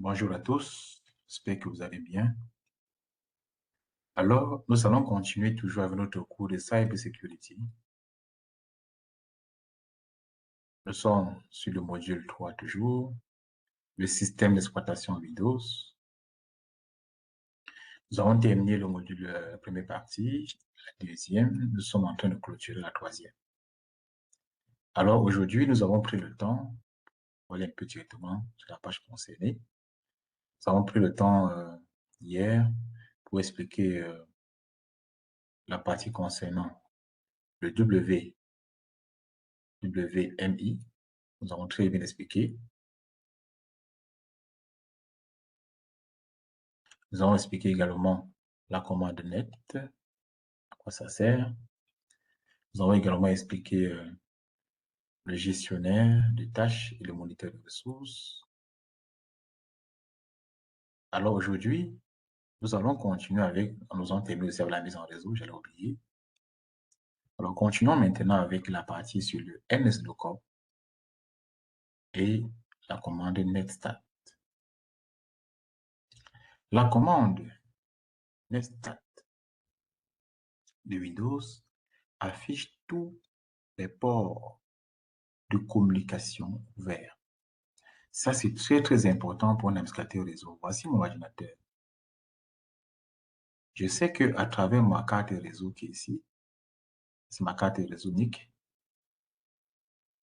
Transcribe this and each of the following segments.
Bonjour à tous, j'espère que vous allez bien. Alors, nous allons continuer toujours avec notre cours de Cybersecurity. Nous sommes sur le module 3 toujours, le système d'exploitation Windows. Nous avons terminé le module, la première partie, la deuxième, nous sommes en train de clôturer la troisième. Alors, aujourd'hui, nous avons pris le temps, voilà un peu directement sur la page concernée. Nous avons pris le temps hier pour expliquer la partie concernant le WMI. Nous avons très bien expliqué. Nous avons expliqué également la commande net, à quoi ça sert. Nous avons également expliqué le gestionnaire de tâches et le moniteur de ressources. Alors aujourd'hui, nous allons continuer avec, nous avons terminé aussi avec la mise en réseau, j'allais oublier. Alors continuons maintenant avec la partie sur le NSLookup et la commande netstat. La commande netstat de Windows affiche tous les ports de communication ouverts. Ça, c'est très, très important pour un administrateur réseau. Voici mon ordinateur. Je sais que à travers ma carte réseau qui est ici, c'est ma carte réseau NIC,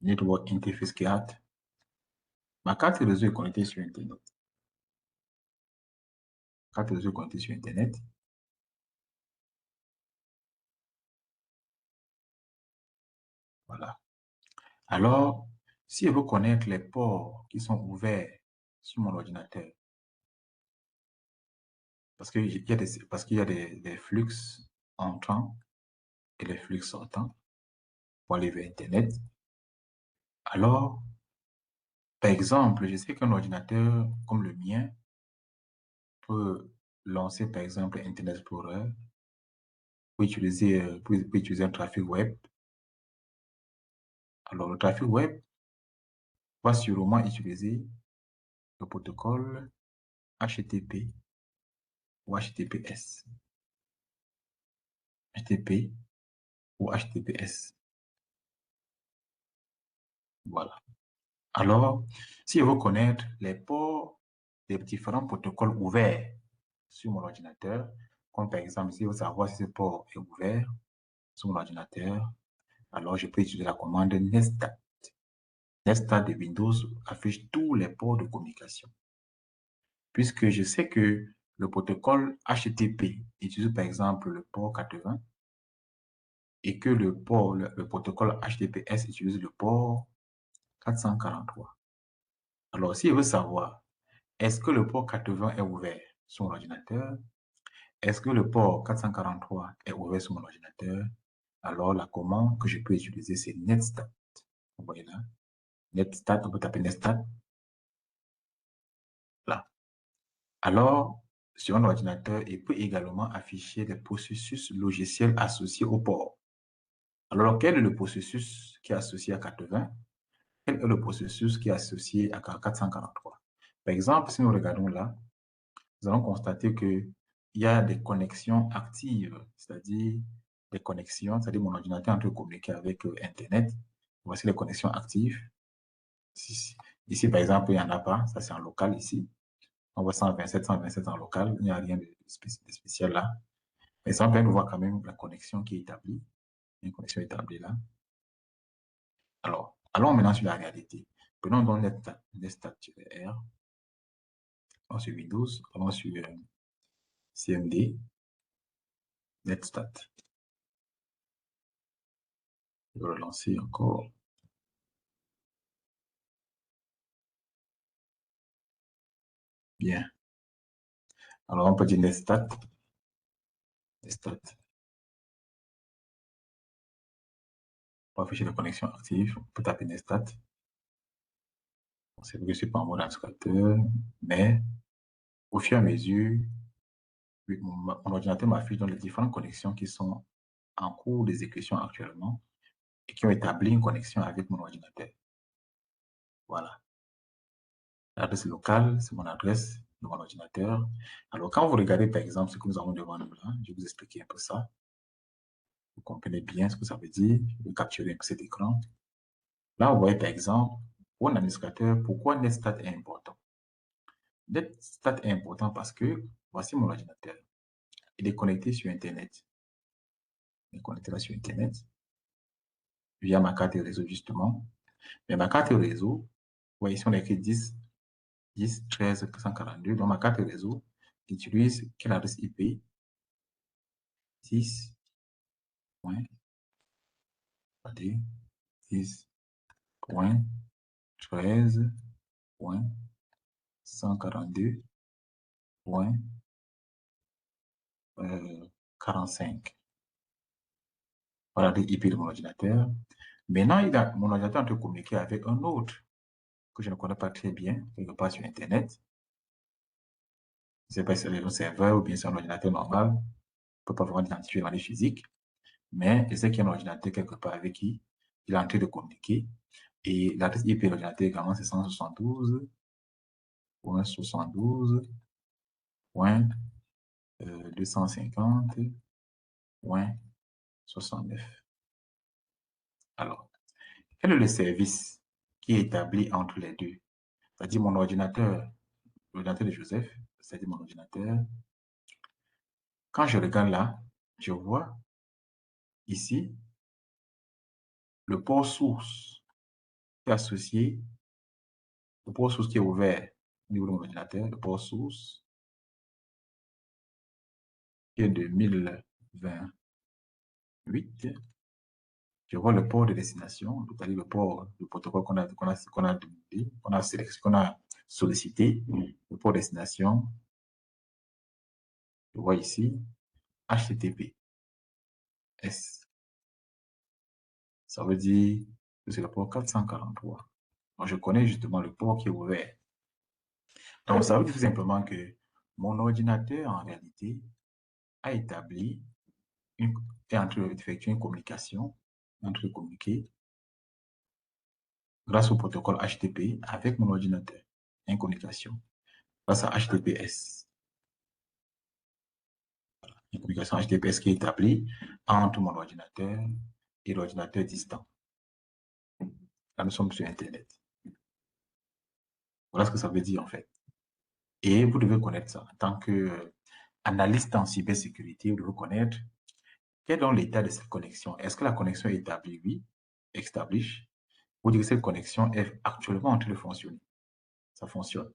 Network Interface Card. Ma carte réseau est connectée sur Internet. Ma carte réseau est connectée sur Internet. Voilà. Alors, si je veux connaître les ports qui sont ouverts sur mon ordinateur, parce qu'il y a des flux entrants et des flux sortants pour aller vers Internet. Alors, par exemple, je sais qu'un ordinateur comme le mien peut lancer, par exemple, Internet Explorer, pour utiliser un trafic web. Alors, le trafic web va sûrement utiliser le protocole HTTP ou HTTPS. HTTP ou HTTPS. Voilà. Alors, si je veux connaître les ports des différents protocoles ouverts sur mon ordinateur, comme par exemple, si je veux savoir si ce port est ouvert sur mon ordinateur, alors je peux utiliser la commande netstat. Netstat de Windows affiche tous les ports de communication. Puisque je sais que le protocole HTTP utilise par exemple le port 80 et que le protocole HTTPS utilise le port 443. Alors, si je veux savoir, est-ce que le port 80 est ouvert sur mon ordinateur? Est-ce que le port 443 est ouvert sur mon ordinateur? Alors, la commande que je peux utiliser, c'est netstat. Vous voyez là? Netstat, on peut taper netstat, là. Alors, sur un ordinateur, il peut également afficher des processus logiciels associés au port. Alors, quel est le processus qui est associé à 80? Quel est le processus qui est associé à 443? Par exemple, si nous regardons là, nous allons constater qu'il y a des connexions actives, c'est-à-dire des connexions, c'est-à-dire mon ordinateur est en train de communiquer avec Internet. Voici les connexions actives. Ici, par exemple, il n'y en a pas, ça c'est en local ici. On voit 127 en local, il n'y a rien de spécial là. Mais ça permet de voir quand même la connexion qui est établie. Une connexion établie là. Alors, allons maintenant sur la réalité. Prenons donc netstat-r. Allons sur Windows, allons sur CMD, netstat. Je vais relancer encore. Bien. Alors, on peut dire netstat. Netstat. Pour afficher la connexion active, on peut taper netstat. C'est vrai que je ne suis pas en mode administrateur, mais au fur et à mesure, mon ordinateur m'affiche dans les différentes connexions qui sont en cours d'exécution actuellement et qui ont établi une connexion avec mon ordinateur. Voilà. L'adresse locale, c'est mon adresse de mon ordinateur. Alors, quand vous regardez, par exemple, ce que nous avons devant nous là, je vais vous expliquer un peu ça. Vous comprenez bien ce que ça veut dire. Je vais capturer un peu cet écran. Là, vous voyez, par exemple, pour un administrateur, pourquoi Netstat est important? Netstat est important parce que voici mon ordinateur. Il est connecté sur Internet. Il est connecté là sur Internet via ma carte de réseau, justement. Mais ma carte de réseau, vous voyez ici, on a écrit 10 13 142. Donc, ma carte de réseau utilise quelle adresse IP? 10, point, attendez, 10.13.142.45. Voilà l'IP de mon ordinateur. Maintenant, mon ordinateur est en train de communiquer avec un autre que je ne connais pas très bien, quelque part sur Internet. Je ne sais pas si c'est un serveur ou bien c'est un ordinateur normal. Je ne peux pas vraiment identifier dans les physiques. Mais je sais qu'il y a un ordinateur quelque part avec qui il est en train de communiquer. Et l'adresse IP de l'ordinateur également, c'est 172.250.69. Alors, quel est le service qui est établi entre les deux? C'est-à-dire mon ordinateur, l'ordinateur de Joseph, c'est-à-dire mon ordinateur. Quand je regarde là, je vois ici le port source qui est associé, le port source qui est ouvert au niveau de mon ordinateur, le port source qui est de 1028. Je vois le port de destination, c'est-à-dire le port du protocole demandé, qu'on a sollicité, le port de destination. Je vois ici HTTPS. Ça veut dire que c'est le port 443. Moi, je connais justement le port qui est ouvert. Donc, ça veut dire tout simplement que mon ordinateur, en réalité, a établi est en train d'effectuer une communication, en train de communiquer grâce au protocole HTTP avec mon ordinateur. Une communication grâce à HTTPS. Une communication HTTPS qui est établie entre mon ordinateur et l'ordinateur distant. Là, nous sommes sur Internet. Voilà ce que ça veut dire en fait. Et vous devez connaître ça. En tant qu'analyste en cybersécurité, vous devez connaître quel est l'état de cette connexion. Est-ce que la connexion est établie? Oui. Establish. Vous dites que cette connexion est actuellement en train de fonctionner. Ça fonctionne.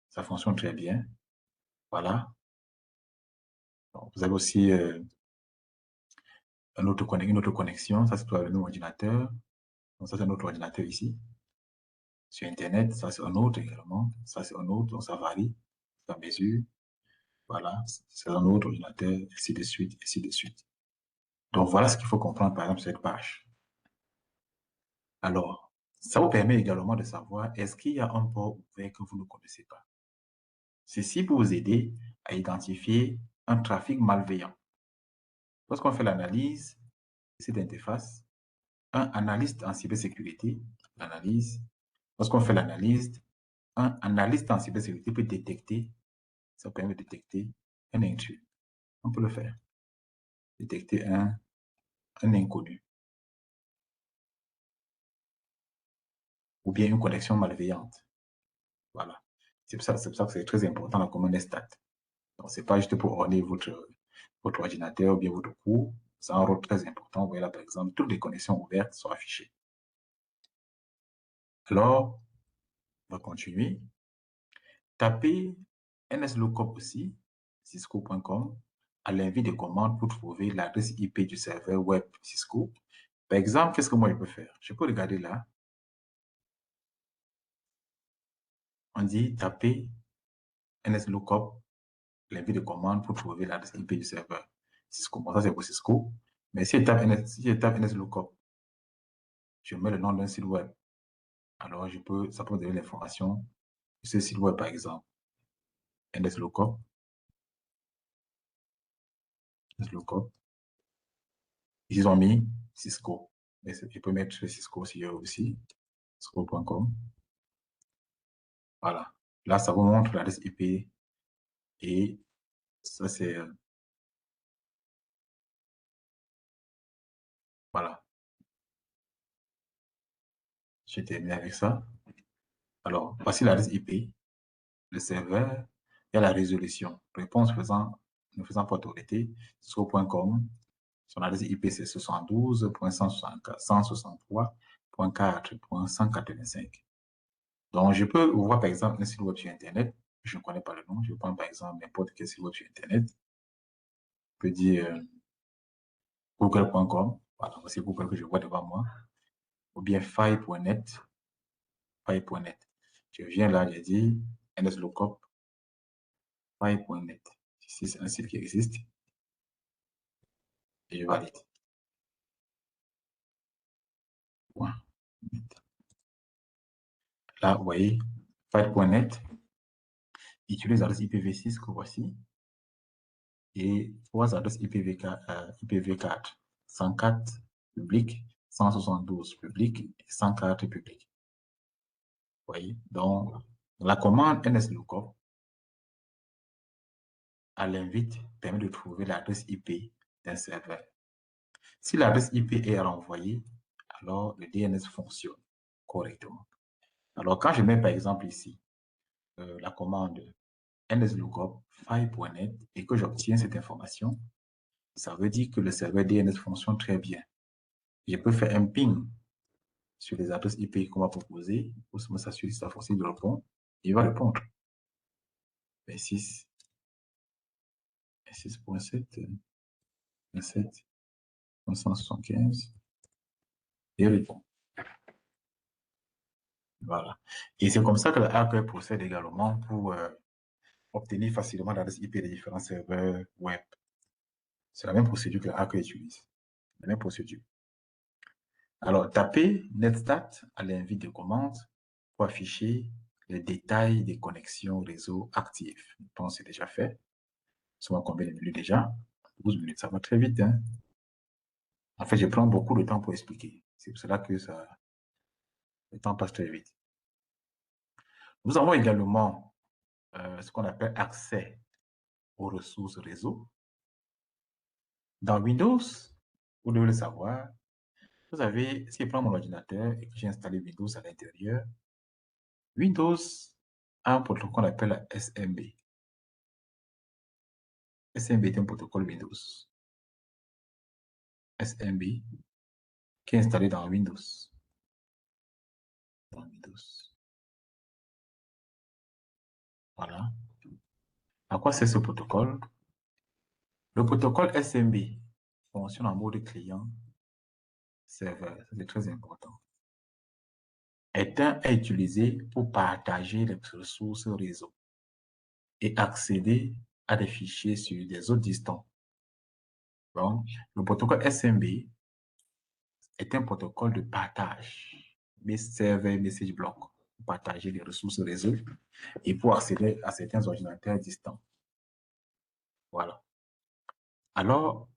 Ça fonctionne très bien. Voilà. Donc, vous avez aussi une autre connexion. Ça, c'est le nouveau ordinateur. Donc, ça, c'est un autre ordinateur ici. Sur Internet, ça, c'est un autre également. Ça, c'est un autre. Donc, ça varie. Ça mesure. Voilà. C'est un autre ordinateur, ainsi de suite, ainsi de suite. Donc, voilà ce qu'il faut comprendre, par exemple, cette page. Alors, ça vous permet également de savoir est-ce qu'il y a un port ouvert que vous ne connaissez pas. Ceci pour vous aider à identifier un trafic malveillant. Lorsqu'on fait l'analyse de cette interface, un analyste en cybersécurité, lorsqu'on fait l'analyse, un analyste en cybersécurité peut détecter, ça permet de détecter un intrus. On peut le faire. Détecter un inconnu. Ou bien une connexion malveillante. Voilà. C'est pour ça que c'est très important la commande stat. Donc, c'est pas juste pour orner votre ordinateur ou bien votre cours. C'est un rôle très important. Vous voyez là, par exemple, toutes les connexions ouvertes sont affichées. Alors, on va continuer. Tapez nslookup aussi, cisco.com, à l'invite de commande pour trouver l'adresse IP du serveur web Cisco. Par exemple, qu'est-ce que moi je peux faire? Je peux regarder là. On dit taper nslookup, l'invite de commande pour trouver l'adresse IP du serveur Cisco. Bon, ça c'est pour Cisco. Mais si je tape nslookup, je mets le nom d'un site web. Alors, ça peut me donner l'information de ce site web, par exemple. nslookup, nslookup. Ils ont mis Cisco. Mais je peux mettre Cisco aussi, cisco.com. Voilà. Là, ça vous montre l'adresse IP et ça, c'est... voilà. J'ai terminé avec ça. Alors, voici l'adresse IP, le serveur et la résolution. Réponse ne faisant pas autorité, sur.com. Son adresse IP, c'est 72.163.4.185. Donc, je peux voir, par exemple, un site web sur Internet. Je ne connais pas le nom. Je prends, par exemple, n'importe quel site web sur Internet. Je peux dire google.com. Voilà, c'est Google que je vois devant moi. Ou bien faille.net. Faille.net. Je viens là, j'ai dit nslookup, faille.net. Ici, c'est un site qui existe et je valide. Point. Là, vous voyez, faille.net utilise l'adresse IPv6 que voici et trois adresses IPv4, 104 public, 172 public et 104 public. Vous voyez, donc la commande nslookup à l'invite permet de trouver l'adresse IP d'un serveur. Si l'adresse IP est renvoyée, alors le DNS fonctionne correctement. Alors, quand je mets par exemple ici la commande nslookup faille.net et que j'obtiens cette information, ça veut dire que le serveur DNS fonctionne très bien. Je peux faire un ping sur les adresses IP qu'on va proposer pour s'assurer si ça fonctionne de répondre. Il va répondre. 26, 26.7, 27, 175, et il répond. Voilà. Et c'est comme ça que le hacker procède également pour obtenir facilement l'adresse IP des différents serveurs web. C'est la même procédure que le hacker utilise. La même procédure. Alors, tapez netstat à l'invite de commande pour afficher les détails des connexions réseau actives. Je pense que c'est déjà fait. Ça va combien de minutes déjà? 12 minutes, ça va très vite. Hein? En fait, je prends beaucoup de temps pour expliquer. C'est pour cela que le temps passe très vite. Nous avons également ce qu'on appelle accès aux ressources réseau. Dans Windows, vous devez le savoir, vous avez, si je prends mon ordinateur et que j'ai installé Windows à l'intérieur, Windows a un protocole qu'on appelle SMB. SMB est un protocole Windows. SMB qui est installé dans Windows. Dans Windows. Voilà. À quoi sert ce protocole? Le protocole SMB fonctionne en mode client-serveur. C'est très important. Est à utiliser pour partager les ressources réseau et accéder à des fichiers sur des autres distants. Donc, le protocole SMB est un protocole de partage, serveur message block, pour partager les ressources réseau et pour accéder à certains ordinateurs distants. Voilà. Alors,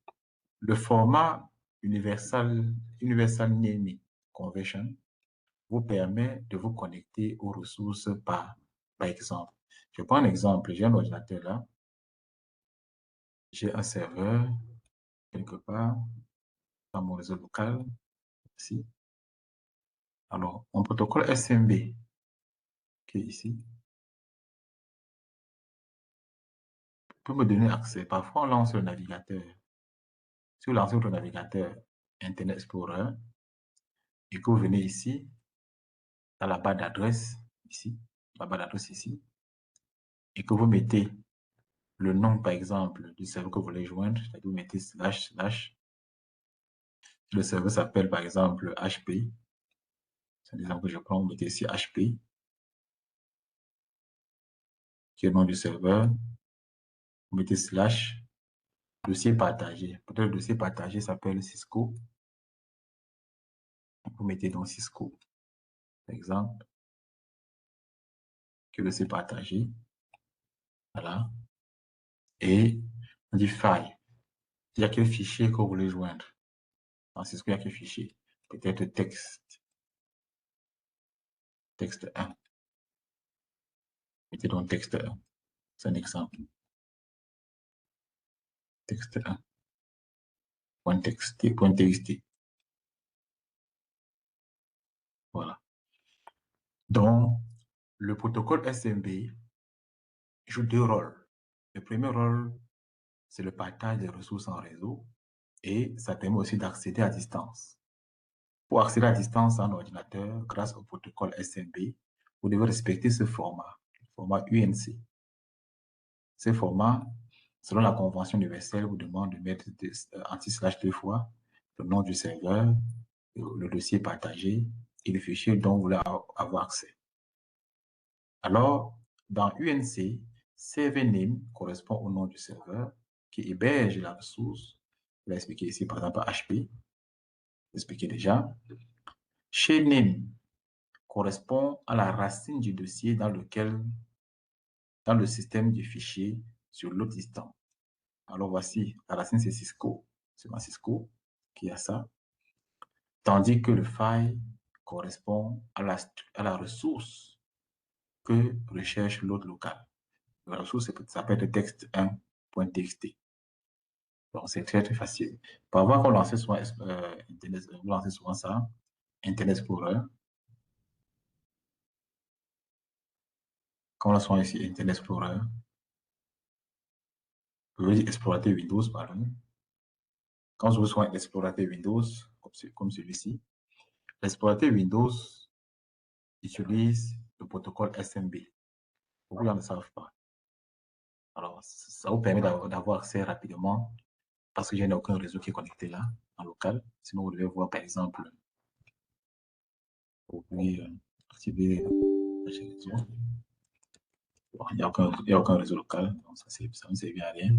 le format Universal Naming Convention vous permet de vous connecter aux ressources par exemple. Je prends un exemple. J'ai un ordinateur là. J'ai un serveur quelque part dans mon réseau local ici. Alors, mon protocole SMB qui est ici peut me donner accès. Parfois, on lance le navigateur. Si vous lancez votre navigateur Internet Explorer et que vous venez ici, dans la barre d'adresse, ici, la barre d'adresse ici, et que vous mettez le nom, par exemple, du serveur que vous voulez joindre, c'est-à-dire vous mettez //. Le serveur s'appelle, par exemple, HP. C'est un exemple que je prends, vous mettez ici HP, qui est le nom du serveur. Vous mettez / dossier partagé. Peut-être le dossier partagé s'appelle Cisco. Vous mettez donc Cisco, par exemple, que le dossier partagé. Voilà. Et on dit file. Il y a quel fichier que vous voulez joindre? Dans Cisco, il y a quel fichier? Peut-être texte 1. Mettez donc texte 1. C'est un exemple. Texte 1. .txt. Voilà. Donc, le protocole SMB joue deux rôles. Le premier rôle, c'est le partage des ressources en réseau et ça permet aussi d'accéder à distance. Pour accéder à distance à un ordinateur grâce au protocole SMB, vous devez respecter ce format, le format UNC. Ce format, selon la convention universelle, vous demande de mettre anti-slash deux fois le nom du serveur, le dossier partagé et le fichier dont vous voulez avoir accès. Alors, dans UNC, server name correspond au nom du serveur qui héberge la ressource. Je vais expliquer ici, par exemple, HP. Expliquer déjà. Chez name correspond à la racine du dossier dans le système du fichier sur l'autre système. Alors voici, la racine c'est Cisco. C'est ma Cisco qui a ça. Tandis que le file correspond à la ressource que recherche l'autre local. La ressource, ça peut être texte1.txt. Donc, c'est très, très facile. Pour avoir qu'on lançait souvent, vous lancez souvent ça, Internet Explorer. Quand on lance souvent ici Internet Explorer, je veux dire explorateur Windows, pardon. Quand je vous souvent l'explorateur Windows, comme celui-ci, l'explorateur Windows utilise le protocole SMB. Beaucoup de gens ne savent pas. Alors, ça vous permet d'avoir accès rapidement parce que je n'ai aucun réseau qui est connecté là, en local. Sinon, vous devez voir, par exemple, vous pouvez activer la réseau. Bon, il n'y a aucun réseau local, donc ça ne sert à rien.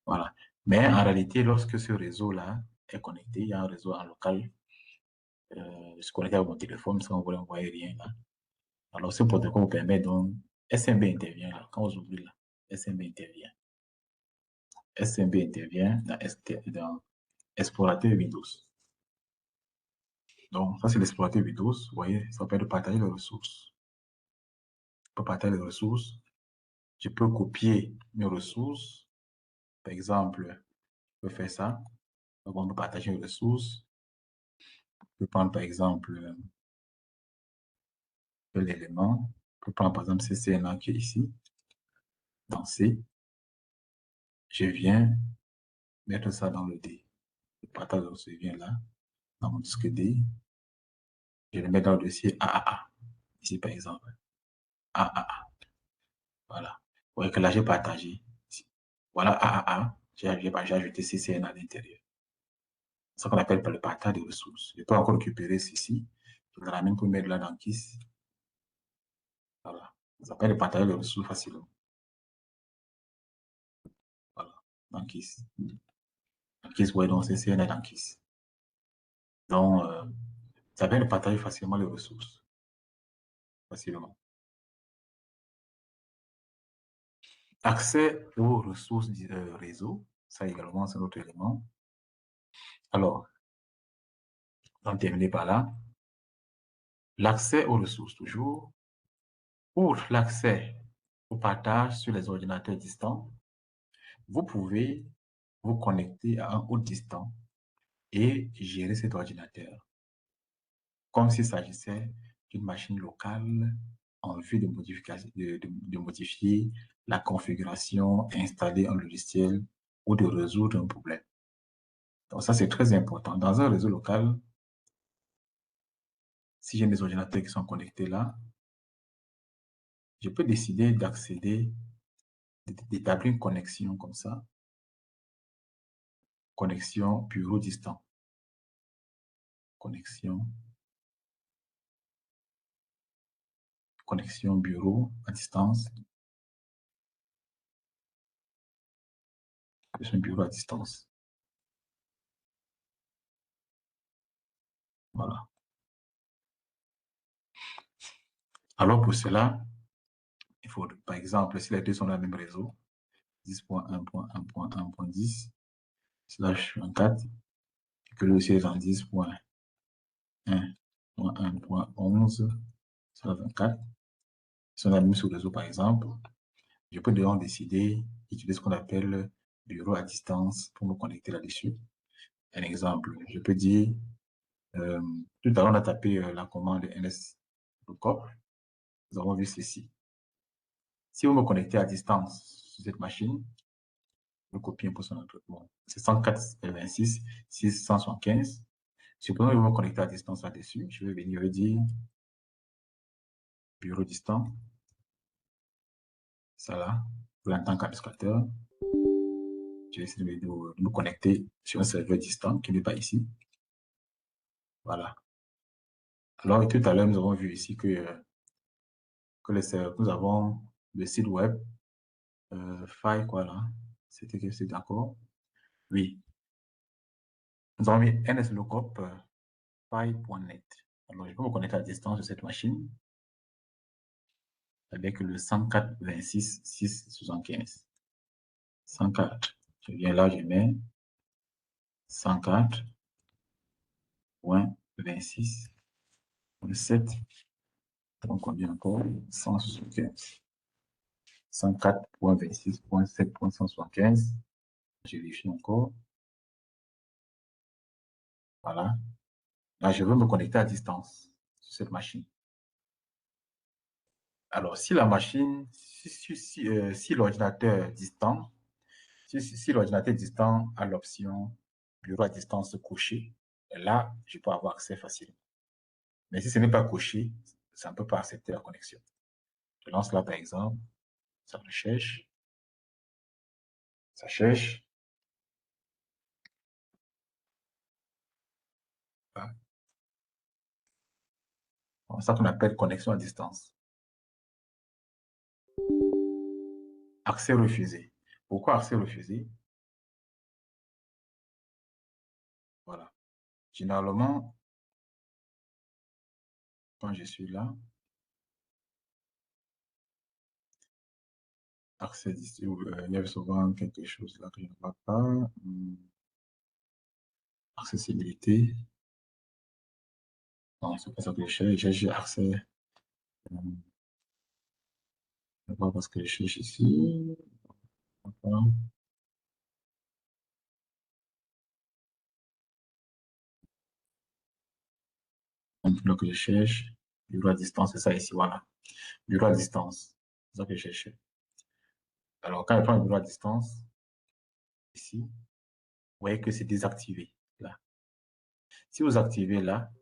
Voilà. Mais en réalité, lorsque ce réseau-là est connecté, il y a un réseau en local, je suis connecté à mon téléphone, si vous voulez envoyer rien là. Alors, ce protocole vous permet donc, SMB intervient là, quand vous ouvrez là, SMB intervient. SMB intervient dans explorateur Windows. Donc, ça, c'est l'explorateur Windows. Vous voyez, ça permet de partager les ressources. Je peux partager les ressources. Je peux copier mes ressources. Par exemple, je peux faire ça. Donc, on peut partager les ressources. Je peux prendre, par exemple, l'élément. Je peux prendre, par exemple, ce CNA qui est ici. Dans C. Je viens mettre ça dans le D. Le partage de ressources vient là, dans mon disque D. Je le mets dans le dossier AAA. Ici, par exemple. AAA. Voilà. Vous voyez que là, j'ai partagé. Voilà AAA. J'ai ajouté CCN à l'intérieur. C'est ce qu'on appelle le partage de ressources. Je peux encore récupérer ceci. Je le ramène pour mettre là dans KISS. Voilà. Ça permet de partager les ressources facilement. Voilà. Dans KISS. Dans KISS, vous voyez donc CCN est dans KISS. Donc, ça permet de partager facilement les ressources. Facilement. Accès aux ressources du réseau. Ça également, c'est notre élément. Alors, on va terminer par là. L'accès aux ressources, toujours. Pour l'accès au partage sur les ordinateurs distants, vous pouvez vous connecter à un autre distant et gérer cet ordinateur, comme s'il s'agissait d'une machine locale en vue de modifier la configuration, installer un logiciel ou de résoudre un problème. Donc ça, c'est très important. Dans un réseau local, si j'ai des ordinateurs qui sont connectés là, je peux décider d'accéder, d'établir une connexion comme ça, connexion bureau distant, connexion bureau à distance, connexion bureau à distance. Voilà. Alors pour cela, il faut, par exemple, si les deux sont dans le même réseau, 10.1.1.1.10/24, et que le dossier est dans 10.1.1.11/24, Si on a mis sur le réseau, par exemple, je peux donc décider d'utiliser ce qu'on appelle bureau à distance pour me connecter là-dessus. Un exemple, je peux dire, euh, tout à l'heure, on a tapé la commande nslookup. Nous avons vu ceci. Si vous me connectez à distance sur cette machine, je copie un peu son traitement. C'est 104.26.675. Supposons que je vais me connecter à distance là-dessus. Je vais venir, je vais dire bureau distant. Ça là, en tant qu'administrateur. Je vais essayer de me connecter sur un serveur distant qui n'est pas ici. Voilà. Alors, tout à l'heure, nous avons vu ici nous avons le site web, file, quoi là. C'était que c'est d'accord? Oui. Nous avons mis nslookup file.net. Alors, je peux me connecter à distance de cette machine avec le 104.26.675. 104. Je viens là, je mets 104.26.7. Donc, combien encore? 175. 104.26.7.175. Je vérifie encore. Voilà. Là, je veux me connecter à distance sur cette machine. Alors, si la machine, si l'ordinateur distant, si l'ordinateur distant a l'option bureau à distance coché, là, je peux avoir accès facilement. Mais si ce n'est pas coché, ça ne peut pas accepter la connexion. Je lance là, par exemple, ça recherche, ça cherche. Voilà. C'est ça qu'on appelle connexion à distance. Accès refusé. Pourquoi accès refusé? Voilà. Généralement, quand je suis là, accès il y a souvent quelque chose là que je ne vois pas. Accessibilité. Non, c'est pas ça que je cherche. J'ai accès. Je vois parce que je cherche ici. Voilà. Donc, que je cherche. Bureau à distance, c'est ça ici. Voilà. Bureau à distance. C'est ça que je cherchais. Alors, quand je prends le bureau à distance, ici, vous voyez que c'est désactivé. Là. Si vous activez là,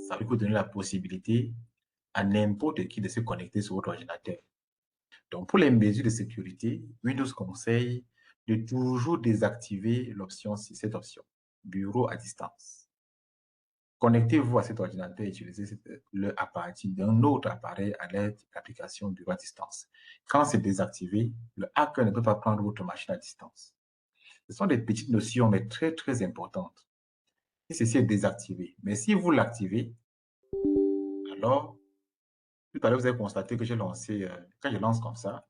ça va vous donner la possibilité à n'importe qui de se connecter sur votre ordinateur. Donc, pour les mesures de sécurité, Windows conseille de toujours désactiver cette option, bureau à distance. Connectez-vous à cet ordinateur et utilisez-le à partir d'un autre appareil à l'aide de l'application bureau à distance. Quand c'est désactivé, le hacker ne peut pas prendre votre machine à distance. Ce sont des petites notions, mais très, très importantes. Si ceci est désactivé, mais si vous l'activez, alors, tout à l'heure, vous avez constaté que j'ai lancé, quand je lance comme ça,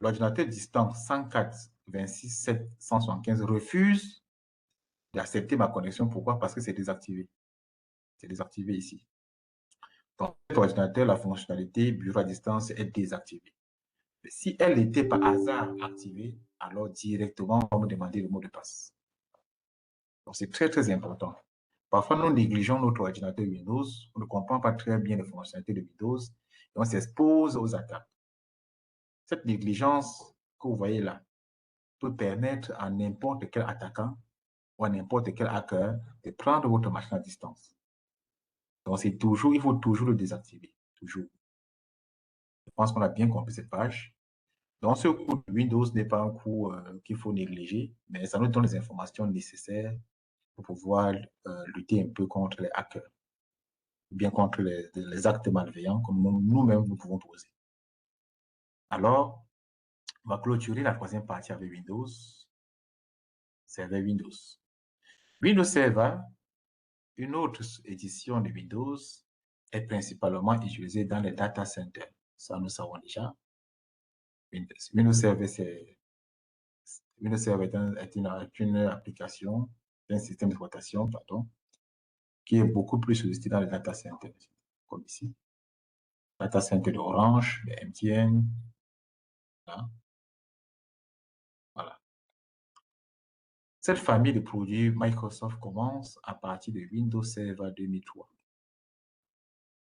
l'ordinateur distant 104.26.7.175 refuse d'accepter ma connexion. Pourquoi? Parce que c'est désactivé. C'est désactivé ici. Dans cet ordinateur, la fonctionnalité bureau à distance est désactivée. Mais si elle était par hasard activée, alors directement, on va me demander le mot de passe. Donc, c'est très, très important. Parfois, nous négligeons notre ordinateur Windows, on ne comprend pas très bien les fonctionnalités de Windows et on s'expose aux attaques. Cette négligence que vous voyez là peut permettre à n'importe quel attaquant ou à n'importe quel hacker de prendre votre machine à distance. Donc, il faut toujours le désactiver. Toujours. Je pense qu'on a bien compris cette page. Donc, ce coût de Windows n'est pas un coût qu'il faut négliger, mais ça nous donne les informations nécessaires pour pouvoir lutter un peu contre les hackers, ou bien contre les actes malveillants que nous-mêmes nous pouvons poser. Alors, on va clôturer la troisième partie avec Windows, Server Windows. Windows Server, une autre édition de Windows, est principalement utilisée dans les data centers. Ça, nous savons déjà. Windows Server, est une application, un système d'exploitation, pardon, qui est beaucoup plus sollicité dans les data centers, comme ici. data center d'Orange, de MTN. Là. Voilà. Cette famille de produits Microsoft commence à partir de Windows Server 2003.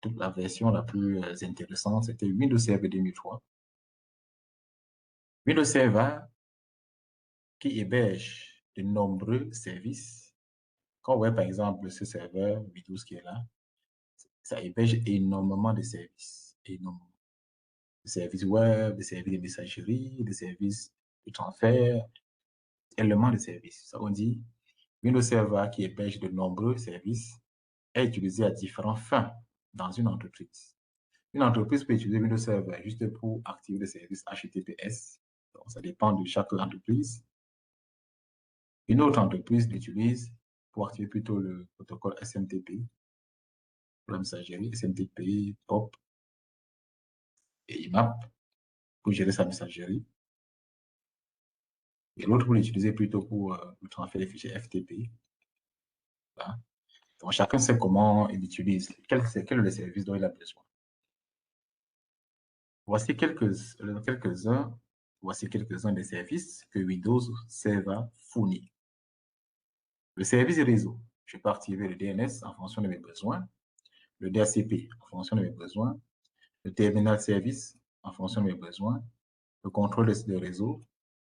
Toute la version la plus intéressante, c'était Windows Server 2003. Windows Server qui héberge de nombreux services. Quand on voit par exemple ce serveur Windows qui est là, ça héberge énormément de services. Énormément. Des services web, des services de messagerie, des services de transfert, énormément de services. Ça on dit Windows Server qui héberge de nombreux services est utilisé à différentes fins dans une entreprise. Une entreprise peut utiliser Windows Server juste pour activer le service HTTPS. Donc, ça dépend de chaque entreprise. Une autre entreprise l'utilise pour activer plutôt le protocole SMTP, pour la messagerie, SMTP, POP et IMAP pour gérer sa messagerie. Et l'autre pour l'utiliser plutôt pour le transfert des fichiers FTP. Voilà. Donc, chacun sait comment il utilise, quel est le service dont il a besoin. Voici quelques-uns des services que Windows Server fournit. Le service réseau, je peux activer le DNS en fonction de mes besoins, le DHCP en fonction de mes besoins, le terminal service en fonction de mes besoins, le contrôle de réseau,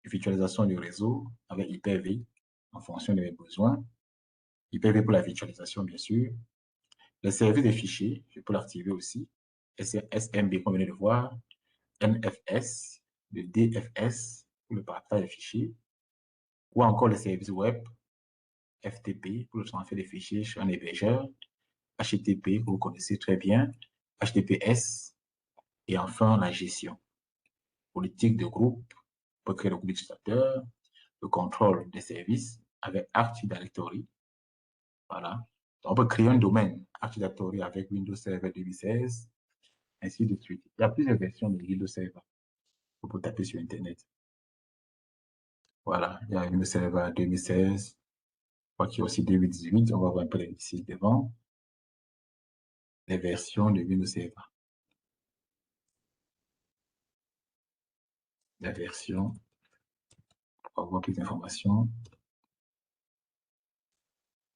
la virtualisation du réseau avec Hyper-V en fonction de mes besoins, Hyper-V pour la virtualisation bien sûr, le service des fichiers, je peux l'activer aussi, SMB qu'on vient de voir, NFS, le DFS pour le partage des fichiers, ou encore le service web, FTP pour le transfert des fichiers chez un hébergeur, HTTP, que vous connaissez très bien, HTTPS, et enfin la gestion. Politique de groupe, pour créer le groupe d'utilisateurs, le contrôle des services avec Active Directory. Voilà. Donc, on peut créer un domaine Active Directory avec Windows Server 2016, ainsi de suite. Il y a plusieurs versions de Windows Server. Vous pouvez taper sur Internet. Voilà. Il y a Windows Server 2016. Je crois qu'il y a aussi 2018. On va voir un peu les ici devant. Les versions de Windows Server. La version, pour avoir plus d'informations,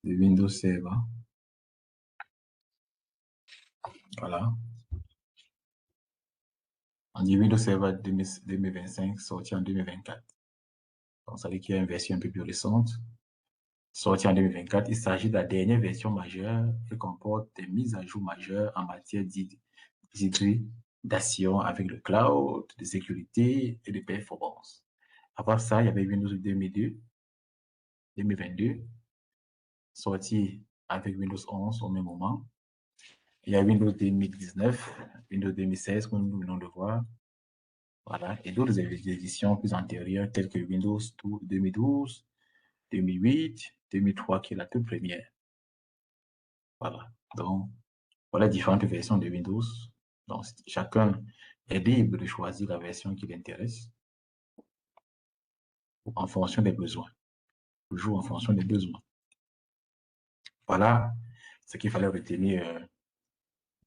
de Windows Server. Voilà. On dit Windows Server 2025, sorti en 2024. Donc, ça veut dire qu'il y a une version un peu plus récente, sortie en 2024. Il s'agit de la dernière version majeure qui comporte des mises à jour majeures en matière d'hybridation avec le cloud, de sécurité et de performance. À part ça, il y avait Windows 2002, 2022, sorti avec Windows 11 au même moment. Il y a Windows 2019, Windows 2016, comme nous venons de voir. Voilà. Et d'autres éditions plus antérieures, telles que Windows 2012, 2008, 2003, qui est la toute première. Voilà. Donc, voilà différentes versions de Windows. Donc, chacun est libre de choisir la version qui l'intéresse en fonction des besoins. Toujours en fonction des besoins. Voilà ce qu'il fallait retenir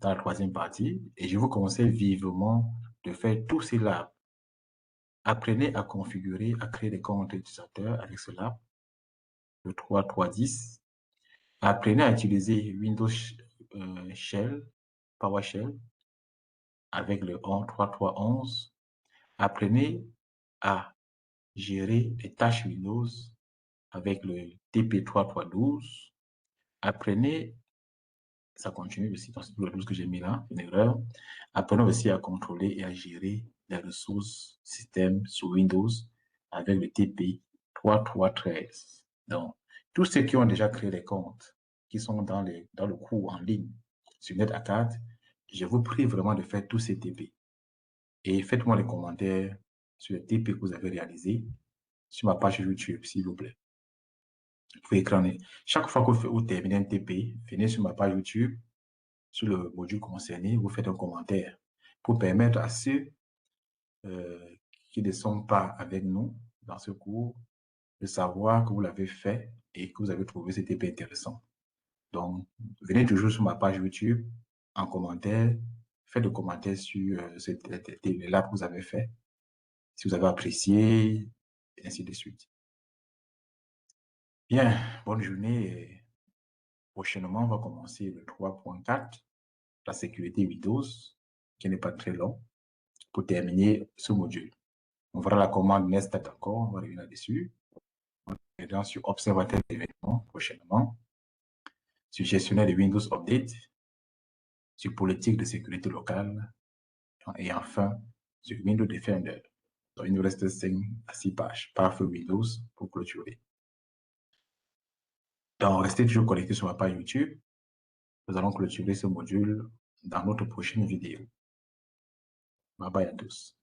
dans la troisième partie. Et je vous conseille vivement de faire tout cela. Apprenez à configurer, à créer des comptes utilisateurs avec cela. Le 3.3.10. Apprenez à utiliser Windows Shell, PowerShell avec le 3.3.11. Apprenez à gérer les tâches Windows avec le TP3.3.12. Apprenez, ça continue aussi, dans le 12 que j'ai mis là, une erreur. Apprenez aussi à contrôler et à gérer les ressources système sur Windows avec le TP3.3.13. Donc, tous ceux qui ont déjà créé des comptes, qui sont dans le cours en ligne sur NetAcad, je vous prie vraiment de faire tous ces TP. Et faites-moi les commentaires sur les TP que vous avez réalisés sur ma page YouTube, s'il vous plaît. Vous pouvez écraner. Chaque fois que vous terminez un TP, venez sur ma page YouTube, sur le module concerné, vous faites un commentaire pour permettre à ceux qui ne sont pas avec nous dans ce cours de savoir que vous l'avez fait et que vous avez trouvé ce TP intéressant. Donc, venez toujours sur ma page YouTube en commentaire Faites des commentaires sur cette là que vous avez fait, si vous avez apprécié, et ainsi de suite. Bien, bonne journée. Et prochainement, on va commencer le 3.4, la sécurité Windows, qui n'est pas très long, pour terminer ce module. On verra la commande nestat encore, on va revenir là-dessus. On va sur observateur d'événements prochainement, sur gestionnaire de Windows Update, sur politique de sécurité locale, et enfin, sur Windows Defender. Donc, il nous reste 5 à 6 pages. Parfait Windows pour clôturer. Donc, restez toujours connectés sur ma page YouTube. Nous allons clôturer ce module dans notre prochaine vidéo. Bye bye à tous.